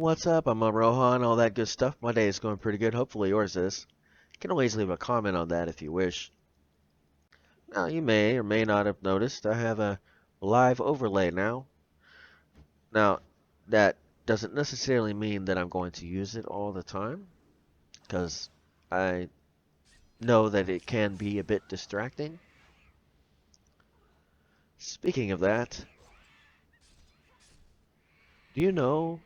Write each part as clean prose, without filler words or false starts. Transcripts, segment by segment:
What's up? I'm Rohan, all that good stuff. My day is going pretty good. Hopefully yours is. You can always leave a comment on that if you wish. Now, you may or may not have noticed I have a live overlay now. Now, that doesn't necessarily mean that I'm going to use it all the time, because I know that it can be a bit distracting. Speaking of that, do you know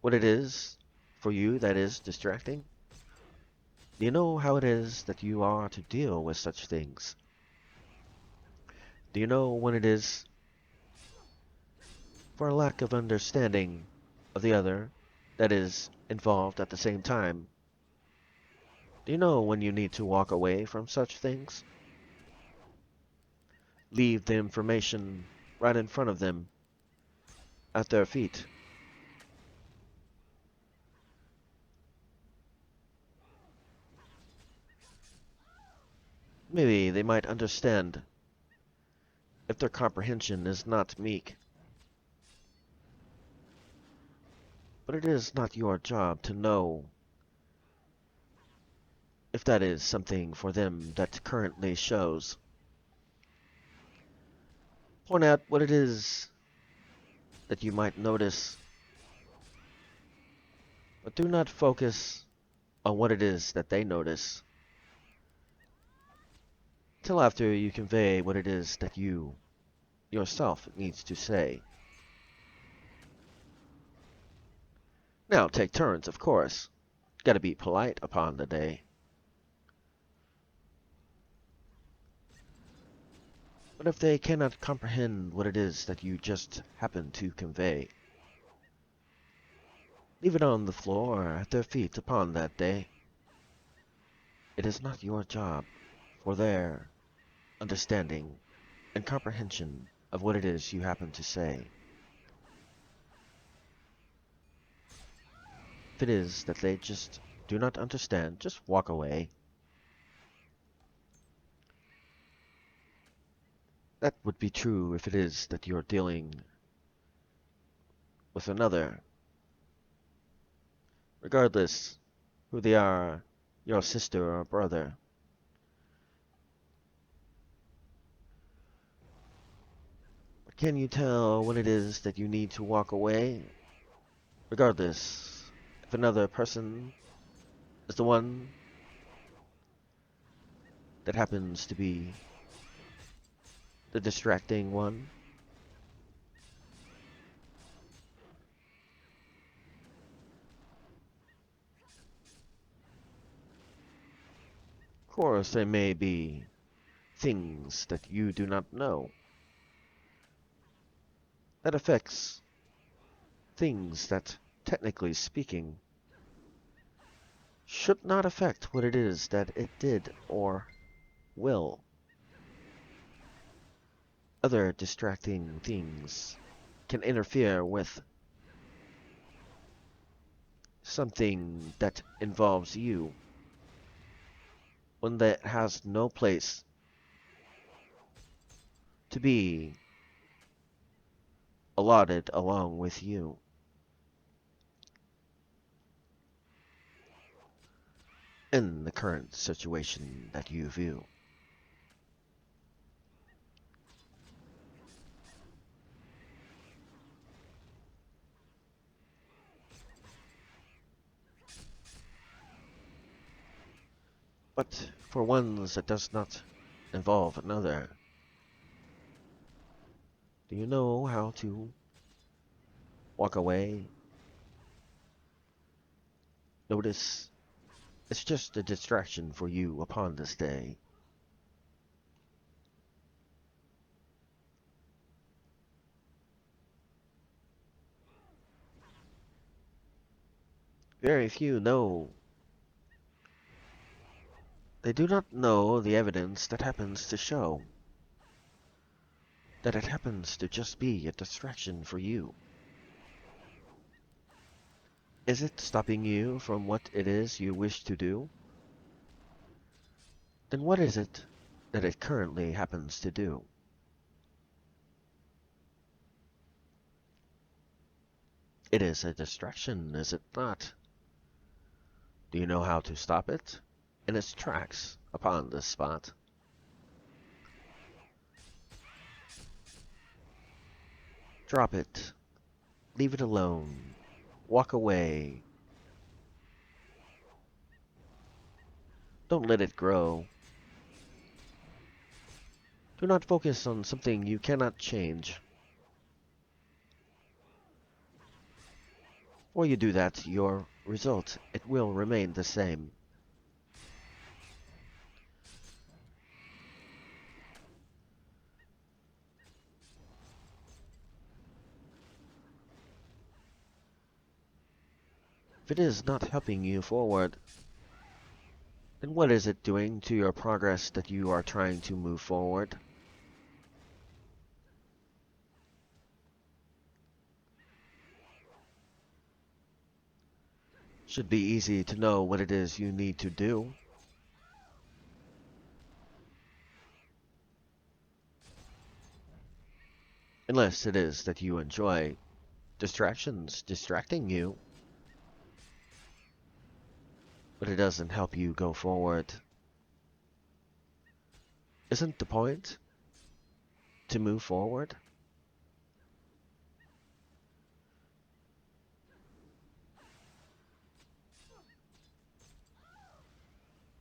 what it is for you that is distracting? Do you know how it is that you are to deal with such things? Do you know when it is for a lack of understanding of the other that is involved at the same time? Do you know when you need to walk away from such things? Leave the information right in front of them, at their feet. Maybe they might understand if their comprehension is not meek. But it is not your job to know if that is something for them that currently shows. Point out what it is that you might notice, but do not focus on what it is that they notice till after you convey what it is that you yourself needs to say. Now take turns, of course. Gotta be polite upon the day. But if they cannot comprehend what it is that you just happen to convey, leave it on the floor at their feet upon that day. It is not your job for their understanding and comprehension of what it is you happen to say. If it is that they just do not understand, just walk away. That would be true if it is that you're dealing with another, regardless who they are, your sister or brother. But can you tell when it is that you need to walk away, regardless if another person is the one that happens to be the distracting one? Of course, there may be things that you do not know that affects things that, technically speaking, should not affect what it is that it did or will. Other distracting things can interfere with something that involves you, one that has no place to be allotted along with you. In the current situation that you view. But for ones that does not involve another, do you know how to walk away? Notice it's just a distraction for you upon this day. Very few know. They do not know the evidence that happens to show that it happens to just be a distraction for you. Is it stopping you from what it is you wish to do? Then what is it that it currently happens to do? It is a distraction, is it not? Do you know how to stop it? In its tracks upon this spot. Drop it. Leave it alone. Walk away. Don't let it grow. Do not focus on something you cannot change. Or you do that, your result, it will remain the same. If it is not helping you forward, then what is it doing to your progress that you are trying to move forward? Should be easy to know what it is you need to do. Unless it is that you enjoy distractions distracting you, but it doesn't help you go forward. Isn't the point to move forward?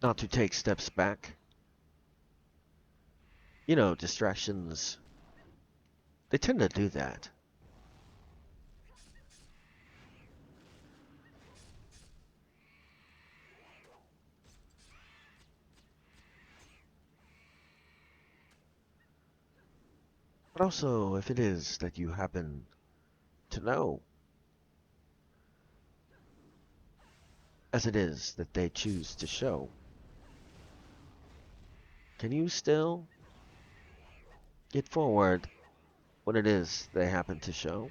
Not to take steps back? You know, distractions, they tend to do that. But also, if it is that you happen to know, as it is that they choose to show, can you still get forward when it is they happen to show?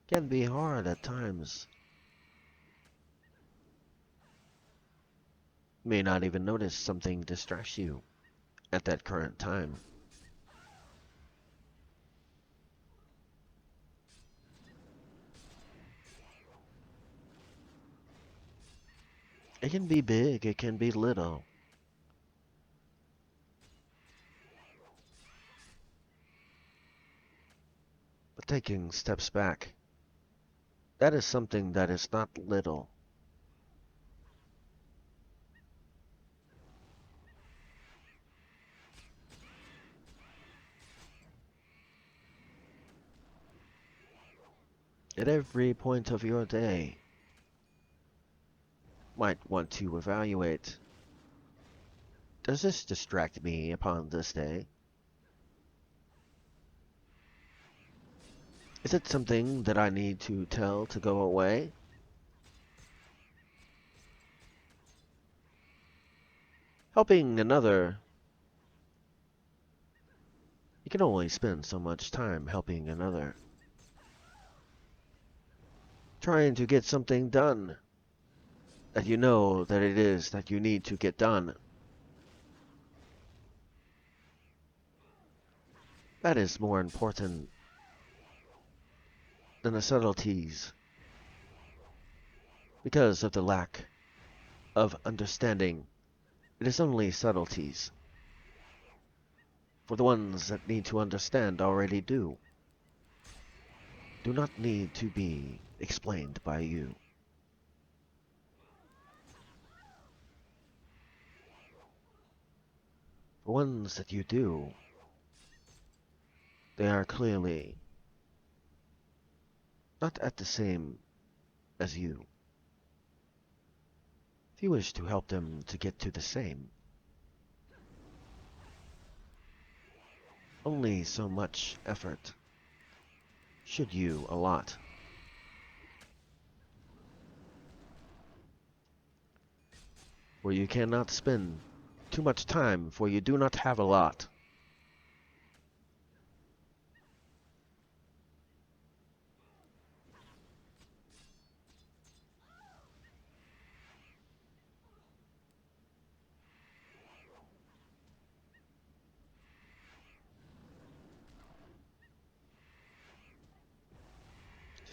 Can be hard at times. You may not even notice something distracts you at that current time. It can be big, it can be little. But taking steps back, that is something that is not little. At every point of your day, might want to evaluate, does this distract me upon this day? Is it something that I need to tell to go away? Helping another, you can only spend so much time helping another. Trying to get something done that you know that it is that you need to get done. That is more important than the subtleties because of the lack of understanding. It is only subtleties. For the ones that need to understand already do not need to be explained by you. For ones that you do, they are clearly not at the same as you. If you wish to help them to get to the same, only so much effort should you allot. For you cannot spend too much time, for you do not have a lot.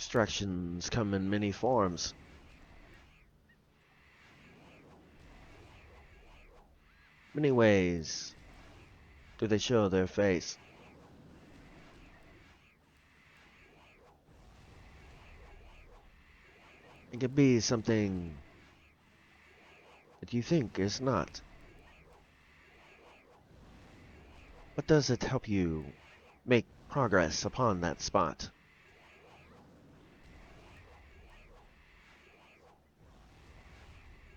Distractions come in many forms. Many ways do they show their face. It could be something that you think is not. But does it help you make progress upon that spot?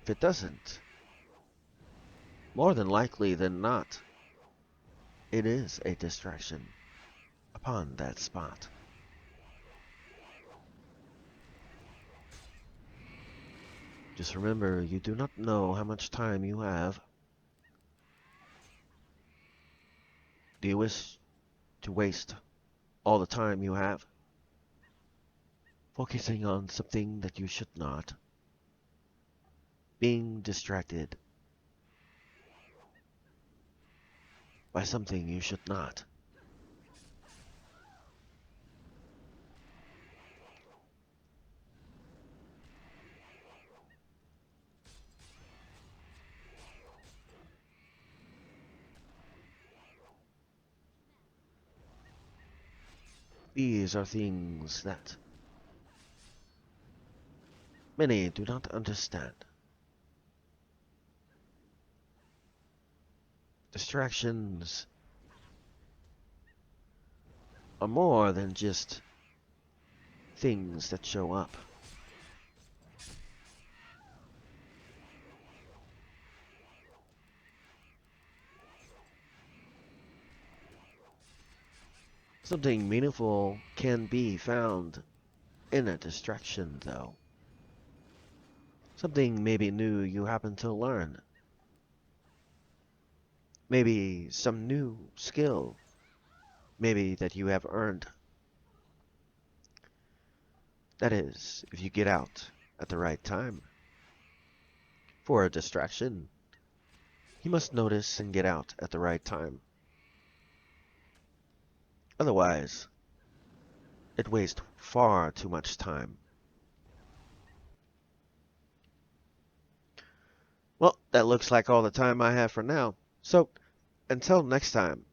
If it doesn't, more than likely than not, it is a distraction upon that spot. Just remember, you do not know how much time you have. Do you wish to waste all the time you have focusing on something that you should not? Being distracted by something you should not. These are things that many do not understand. Distractions are more than just things that show up. Something meaningful can be found in a distraction, though. Something maybe new you happen to learn. Maybe some new skill. Maybe that you have earned. That is, if you get out at the right time. For a distraction, you must notice and get out at the right time. Otherwise, it wastes far too much time. Well, that looks like all the time I have for now. So, until next time.